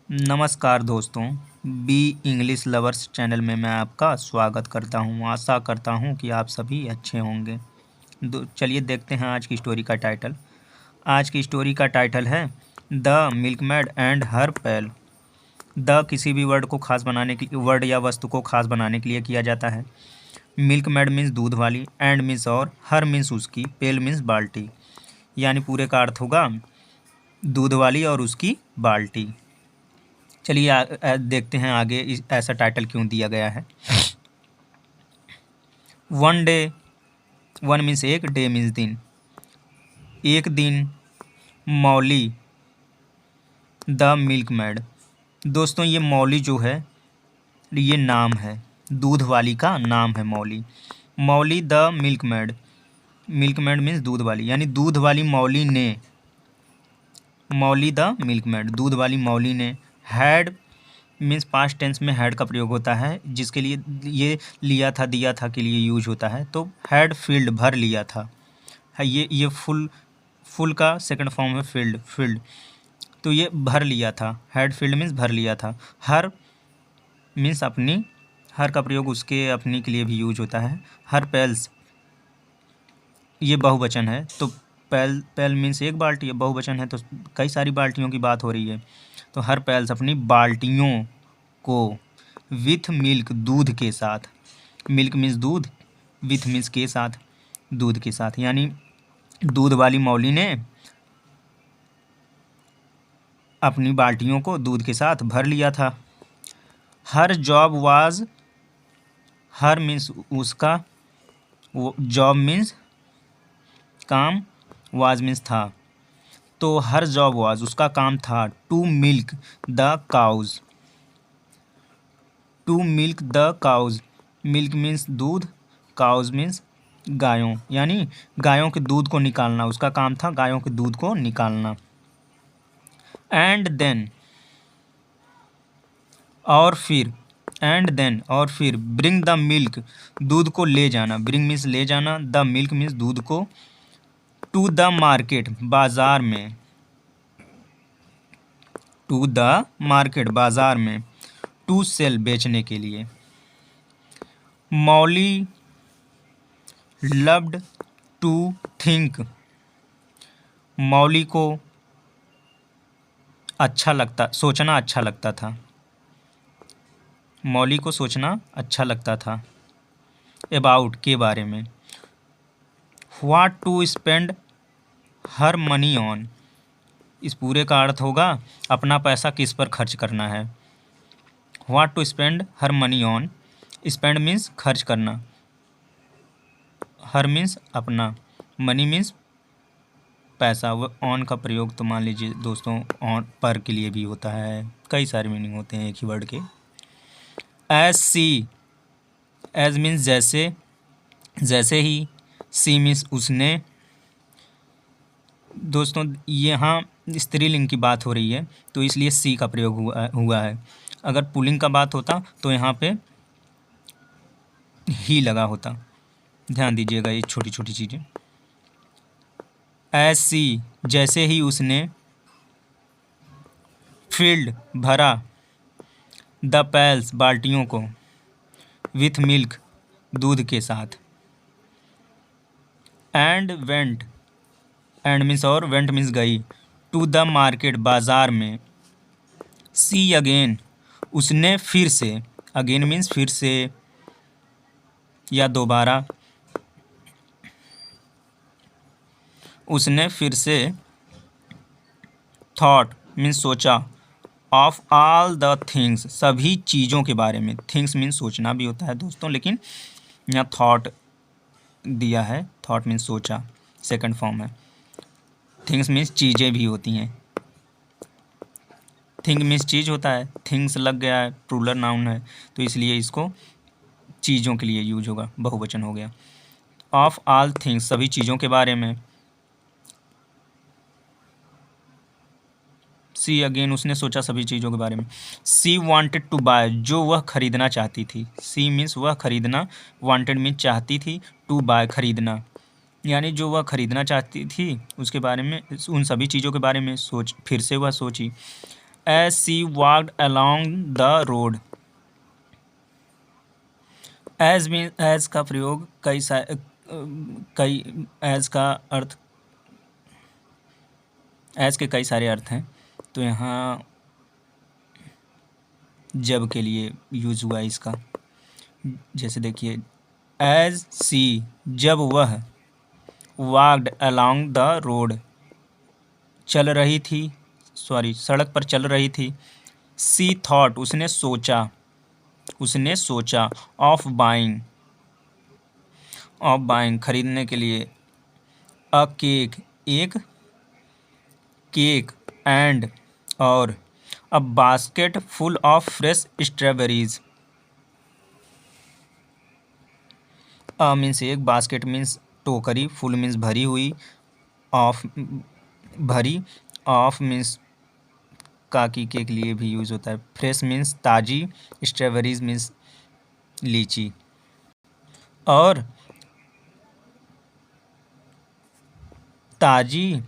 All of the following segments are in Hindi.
नमस्कार दोस्तों, बी इंग्लिश लवर्स चैनल में मैं आपका स्वागत करता हूं। आशा करता हूं कि आप सभी अच्छे होंगे। चलिए देखते हैं आज की स्टोरी का टाइटल। आज की स्टोरी का टाइटल है the milkmaid and her pail. The किसी भी वर्ड को खास बनाने की वर्ड या वस्तु को खास बनाने के लिए किया जाता है। मिल्कमेड मीन्स दूध वाली, एंड मीन्स और, हर मीन्स उसकी, पेल मीन्स बाल्टी। यानी पूरे का अर्थ होगा दूध वाली और उसकी बाल्टी। चलिए देखते हैं आगे ऐसा टाइटल क्यों दिया गया है। वन डे, वन मीन्स एक, डे मीन्स दिन। एक दिन मौली द मिल्कमेड। दोस्तों ये मौली जो है ये नाम है, दूध वाली का नाम है मौली। मौली द मिल्कमेड, मिल्कमेड मीन्स दूध वाली, यानी दूध वाली मौली ने, मौली द मिल्कमेड दूध वाली मौली ने, हैड मीन्स पास्ट टेंस में हैड का प्रयोग होता है, जिसके लिए ये लिया था, दिया था के लिए यूज होता है। तो हैड फील्ड भर लिया था है, ये फुल का सेकंड फॉर्म है फील्ड। तो ये भर लिया था, हैड फील्ड मीन्स भर लिया था। हर मीन्स अपनी, हर का प्रयोग उसके अपनी के लिए भी यूज होता है। हर पेल्स ये बहुवचन है, तो पेल मीन्स एक बाल्टी है, बहुवचन है तो कई सारी बाल्टियों की बात हो रही है। तो हर पेल्स अपनी बाल्टियों को, विथ मिल्क दूध के साथ, मिल्क मीन्स दूध, विथ मीन्स के साथ, दूध के साथ, यानी दूध वाली मौली ने अपनी बाल्टियों को दूध के साथ भर लिया था। Her job was, her means उसका, जॉब मीन्स काम, वाज मीन्स था, तो हर जॉब वाज उसका काम था, to milk the cows, to milk the cows. Milk means दूध, काउज मीन्स गायों, यानी गायों के दूध को निकालना उसका काम था, गायों के दूध को निकालना। एंड देन और फिर, एंड देन और फिर, ब्रिंग द मिल्क दूध को ले जाना, ब्रिंग मीन्स ले जाना, द मिल्क मीन्स दूध को, टू द मार्केट बाजार में, टू द मार्केट बाजार में, टू सेल बेचने के लिए। मौली लव्ड टू थिंक, मौली को सोचना अच्छा लगता था, मौली को सोचना अच्छा लगता था। अबाउट के बारे में, what to spend her money on, इस पूरे का अर्थ होगा अपना पैसा किस पर खर्च करना है। What to spend her money on, spend means खर्च करना, हर मीन्स अपना, मनी मीन्स पैसा। ऑन का प्रयोग तो मान लीजिए दोस्तों ऑन पर के लिए भी होता है, कई सारे मीनिंग होते हैं एक ही वर्ड के। एज सी, एज मीन्स जैसे, जैसे ही, सी मीन्स उसने। दोस्तों यहाँ स्त्रीलिंग की बात हो रही है तो इसलिए सी का प्रयोग हुआ है। अगर पुल्लिंग का बात होता तो यहाँ पे ही लगा होता। ध्यान दीजिएगा ये छोटी छोटी चीज़ें। एज सी जैसे ही उसने, फील्ड भरा, द पैल्स बाल्टियों को, विथ मिल्क दूध के साथ, एंड वेंट, एंड मीन्स और, वेंट मीन्स गई, टू द मार्केट बाजार में, सी अगेन उसने फिर से, अगेन मीन्स फिर से या दोबारा, उसने फिर से, थॉट मीन्स सोचा, ऑफ ऑल द थिंग्स सभी चीज़ों के बारे में, थिंग्स मीन्स सोचना भी होता है दोस्तों, लेकिन यहाँ थॉट दिया है, थॉट मीन्स सोचा, सेकंड फॉर्म है। थिंग्स मीन्स चीज़ें भी होती हैं, थिंग मीन्स चीज़ होता है, थिंग्स लग गया है, प्लूरल नाउन है तो इसलिए इसको चीज़ों के लिए यूज होगा, बहुवचन हो गया। ऑफ ऑल थिंग्स सभी चीज़ों के बारे में, सी अगेन उसने सोचा सभी चीज़ों के बारे में। सी वांटेड टू बाय जो वह खरीदना चाहती थी, सी मीन्स वह खरीदना, वांटेड मीन्स चाहती थी, टू बाय खरीदना, यानी जो वह खरीदना चाहती थी उसके बारे में, उन सभी चीज़ों के बारे में फिर से वह सोची। As she walked along the road. As mean as का प्रयोग कई एज का अर्थ, एज के कई सारे अर्थ हैं, तो यहाँ जब के लिए यूज हुआ इसका। जैसे देखिए, एज सी जब वह, वॉकड अलॉन्ग द रोड चल रही थी, सॉरी सड़क पर चल रही थी। सी थॉट उसने सोचा, उसने सोचा। ऑफ बाइंग, ऑफ बाइंग खरीदने के लिए। अ केक एक केक, एंड और। A basket full of fresh strawberries. A means एक, बास्केट मीन्स टोकरी, फुल मीन्स भरी हुई, ऑफ भरी, ऑफ मीन्स काकी के लिए भी यूज़ होता है। फ्रेश मीन्स ताज़ी, स्ट्रॉबेरीज मीन्स लीची। और ताज़ी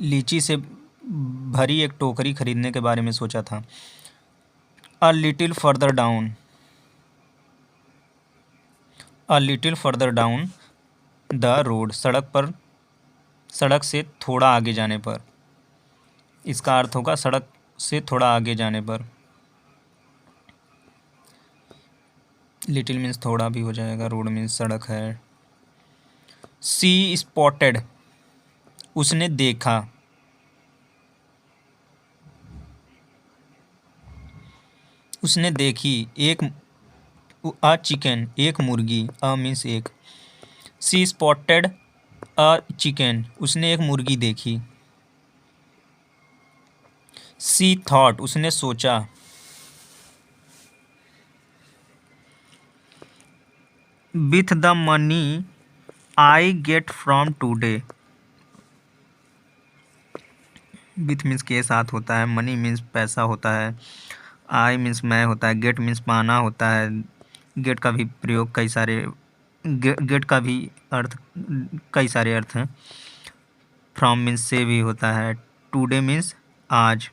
लीची से भरी एक टोकरी खरीदने के बारे में सोचा था। A little further down, a little further down the road सड़क पर, सड़क से थोड़ा आगे जाने पर। इसका अर्थ होगा सड़क से थोड़ा आगे जाने पर। लिटिल मीन्स थोड़ा भी हो जाएगा, रोड मीन्स सड़क है। सी स्पॉटेड उसने देखा। उसने देखी एक, अ चिकन एक मुर्गी, अ मीन्स एक। सी स्पॉटेड अ चिकन उसने एक मुर्गी देखी। सी थॉट उसने सोचा। With the money I get from today. With means के साथ होता है, मनी मीन्स पैसा होता है, आई मीन्स मैं होता है, गेट मीन्स पाना होता है। गेट का भी प्रयोग कई सारे, गेट का भी अर्थ कई सारे अर्थ हैं। फ्रॉम मीन्स से भी होता है। टुडे मीन्स आज।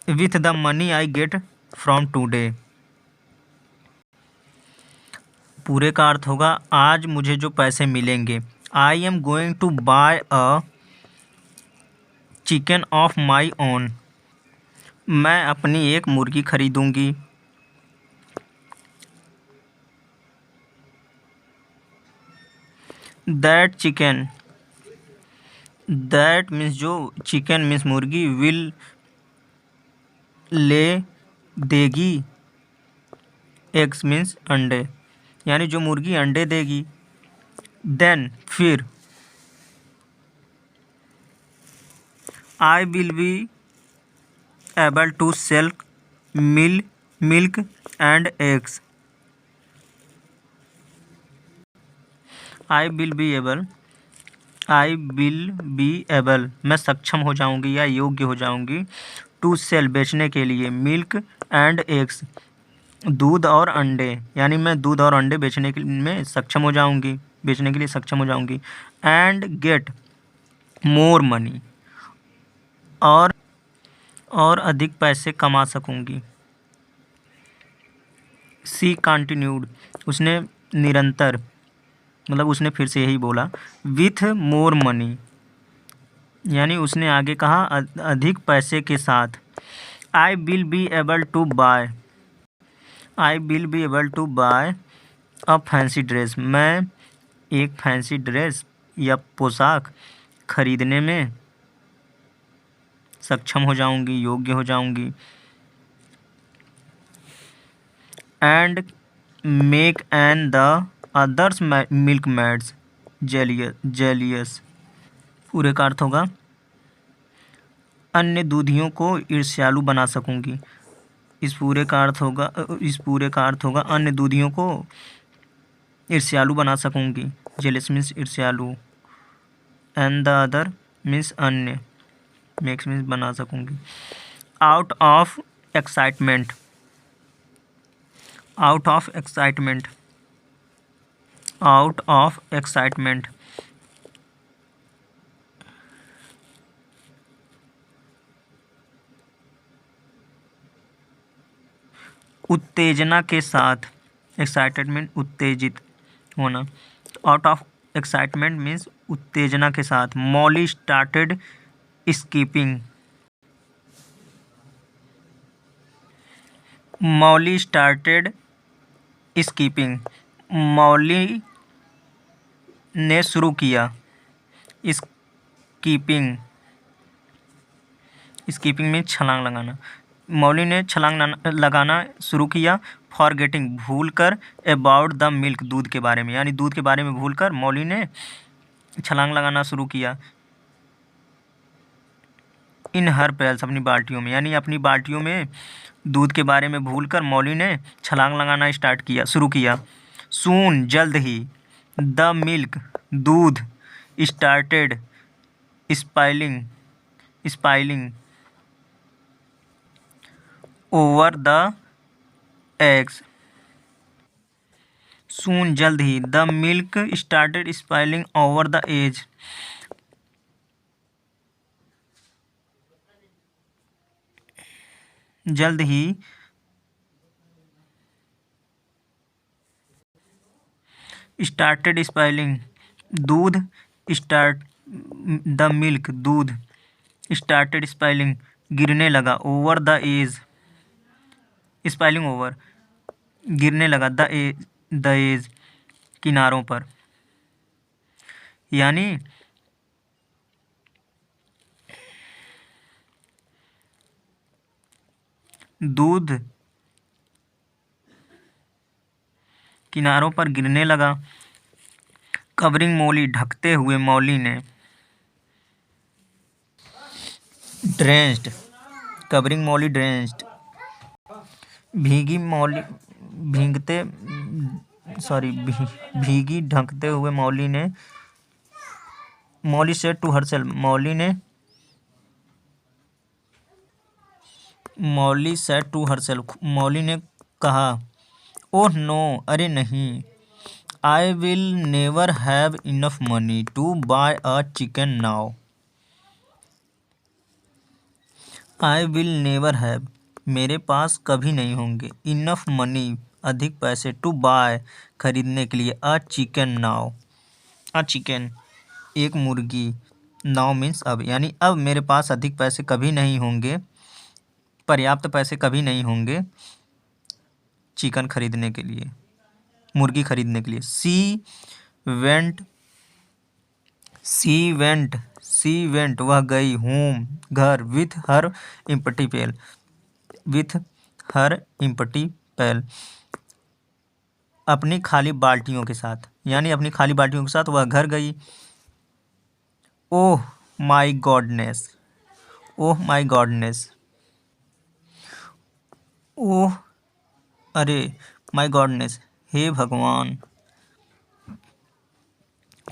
With the money I get from today पूरे का अर्थ होगा आज मुझे जो पैसे मिलेंगे। I am going to buy a chicken of my own. मैं अपनी एक मुर्गी खरीदूंगी। दैट चिकन, दैट मीन्स जो, चिकन मीन्स मुर्गी, विल ले देगी, एग्स मीन्स अंडे, यानी जो मुर्गी अंडे देगी। देन फिर, I will be able to sell milk and eggs. I will be able, I will be able मैं सक्षम हो जाऊंगी या योग्य हो जाऊंगी। टू सेल बेचने के लिए, मिल्क एंड एग्स दूध और अंडे, यानी मैं दूध और अंडे बेचने के में सक्षम हो जाऊंगी, बेचने के लिए सक्षम हो जाऊंगी। एंड गेट मोर मनी और अधिक पैसे कमा सकूंगी। सी कंटिन्यूड उसने निरंतर, मतलब उसने फिर से यही बोला। विथ मोर मनी यानी उसने आगे कहा अधिक पैसे के साथ। I will be able to buy, I will be able to buy a fancy dress मैं एक फैंसी ड्रेस या पोशाक खरीदने में सक्षम हो जाऊंगी, योग्य हो जाऊंगी। And make an the others milk Mads jealous पूरे का अर्थ होगा अन्य दूधियों को ईर्ष्यालु बना सकूंगी। इस पूरे का अर्थ होगा अन्य दूधियों को ईर्ष्यालु बना सकूंगी। जेलियस मीन्स ईर्ष्यालु, एंड द अदर मीन्स अन्य, मेक्स मीन्स बना सकूंगी। Out of excitement, out of excitement, out of excitement उत्तेजना के साथ, एक्साइटेड मीन उत्तेजित होना, आउट ऑफ एक्साइटमेंट मीन्स उत्तेजना के साथ। Molly started skipping, Molly started skipping, Molly ने शुरू किया स्कीपिंग, स्कीपिंग में छलांग लगाना, मौली ने छलांग लगाना शुरू किया। फॉरगेटिंग भूल कर, अबाउट द मिल्क दूध के बारे में, यानी दूध के बारे में भूल कर मौली ने छलांग लगाना शुरू किया। इन हर पेल्स अपनी बाल्टियों में, यानी अपनी बाल्टियों में दूध के बारे में भूल कर मौली ने छलांग लगाना शुरू किया। सून जल्द ही, द मिल्क दूध, started spilling over the edges, soon जल्द ही, the milk started spilling over the edge, जल्द ही स्टार्टेड स्पाइलिंग दूध, द मिल्क दूध, स्टार्टेड स्पाइलिंग गिरने लगा, over the edge, spilling over गिरने लगा, द एज किनारों पर, यानी दूध किनारों पर गिरने लगा। कवरिंग मौली ढकते हुए मौली ने, ड्रेंच्ड कवरिंग मौली ड्रेंच्ड भीगी मौली भीगी ढकते हुए मौली ने, Molly said to herself Molly ने कहा, ओह नो अरे नहीं, I will never have enough money to buy a chicken now, I will never have मेरे पास कभी नहीं होंगे, इनफ मनी अधिक पैसे, टू बाय खरीदने के लिए, अ चिकन नाउ, अ चिकन एक मुर्गी, नाउ मीन्स अब, यानी अब मेरे पास अधिक पैसे कभी नहीं होंगे, पर्याप्त पैसे कभी नहीं होंगे चिकन खरीदने के लिए, मुर्गी खरीदने के लिए। सी वेंट वह गई, होम घर, विथ हर इम्पटी पेल अपनी खाली बाल्टियों के साथ, यानी अपनी खाली बाल्टियों के साथ वह घर गई। ओह माई गॉडनेस, ओह अरे, माई गॉडनेस हे भगवान,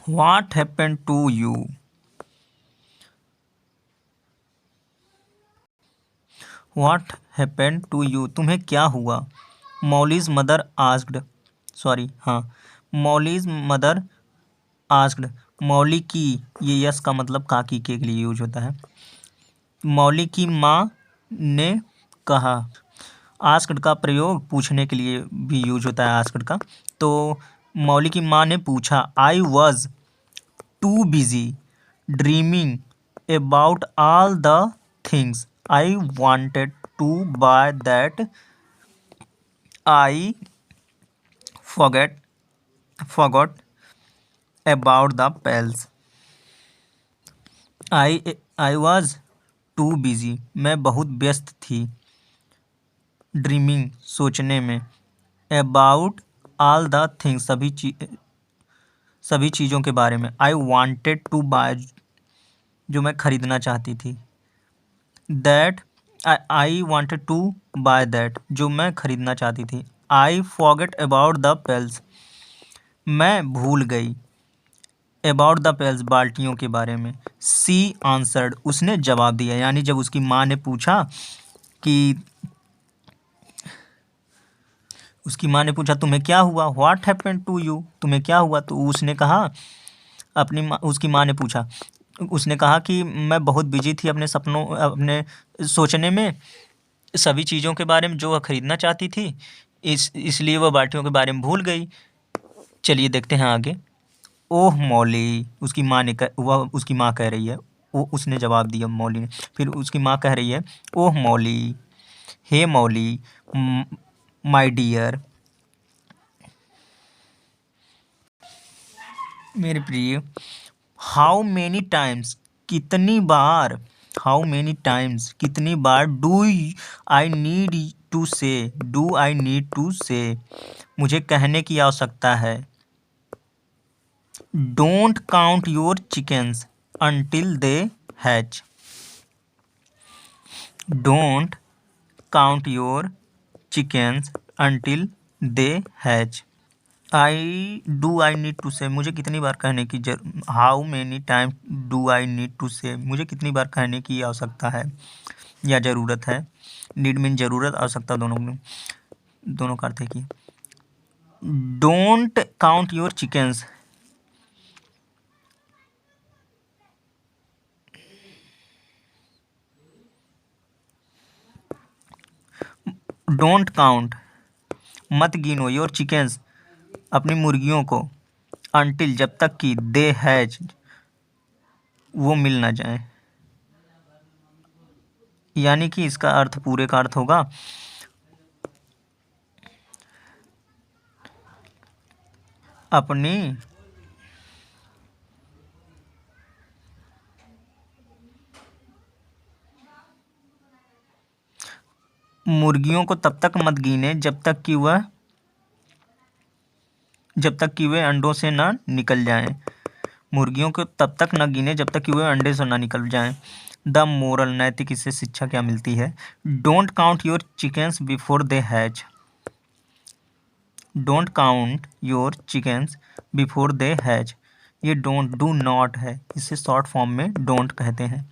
what happened to you, what happened to you तुम्हें क्या हुआ। मौलीज मदर आस्क्ड, मौली की, ये यस का मतलब काकी के लिए यूज होता है, मौली की माँ ने कहा। आस्क्ड का प्रयोग पूछने के लिए भी यूज होता है आस्क्ड का, तो मौली की माँ ने पूछा। I was too busy dreaming about all the things I wanted to buy that I forgot about the pails. I was too busy मैं बहुत व्यस्त थी, ड्रीमिंग सोचने में, अबाउट ऑल द थिंग्स सभी चीज़ों के बारे में, आई वांटेड टू बाय जो मैं खरीदना चाहती थी, that I wanted to buy that जो मैं खरीदना चाहती थी, I forget about the pails मैं भूल गई, अबाउट द पेल्स बाल्टियों के बारे में। सी आंसर्ड उसने जवाब दिया, यानी जब उसकी माँ ने पूछा तुम्हें क्या हुआ, व्हाट हैपेंड टू यू तुम्हें क्या हुआ, तो उसने कहा, उसकी माँ ने पूछा, उसने कहा कि मैं बहुत बिजी थी अपने सोचने में सभी चीज़ों के बारे में जो वह खरीदना चाहती थी, इसलिए वह बाल्टियों के बारे में भूल गई। चलिए देखते हैं आगे। ओह मौली, उसकी माँ कह रही है। वो उसने जवाब दिया मौली ने। फिर उसकी माँ कह रही है, ओह मौली, हे मौली, माय डियर, मेरे प्रिय, हाउ मेनी टाइम्स, कितनी बार, हाउ मेनी टाइम्स, कितनी बार, I need to say, do I need to say, मुझे कहने की आवश्यकता है। Don't count your chickens until they hatch, don't count your chickens until they hatch, I need to say, मुझे कितनी बार कहने की how many time do I need to say, मुझे कितनी बार कहने की आवश्यकता है या ज़रूरत है। नीड मीन ज़रूरत, आवश्यकता दोनों का अर्थ है कि don't count your chickens, don't count, मत गिनो, योर चिकन्स, अपनी मुर्गियों को, अंटिल, जब तक कि, दे हैज, वो मिल ना जाए। यानी कि इसका अर्थ, पूरे का अर्थ होगा, अपनी मुर्गियों को तब तक मत गिने जब तक कि वे अंडों से ना निकल जाएं। मुर्गियों को तब तक न गिने जब तक कि वे अंडे से ना निकल जाएं। द मोरल, नैतिक, इससे शिक्षा क्या मिलती है। Don't count your chickens before they hatch, don't count your chickens before they hatch, ये डोंट, डू नॉट है, इसे शॉर्ट फॉर्म में डोंट कहते हैं।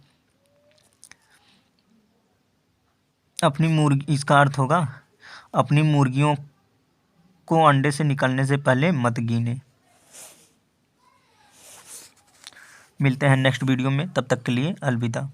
अपनी मुर्गी, इसका अर्थ होगा अपनी मुर्गियों को अंडे से निकलने से पहले मत गिने। मिलते हैं नेक्स्ट वीडियो में, तब तक के लिए अलविदा।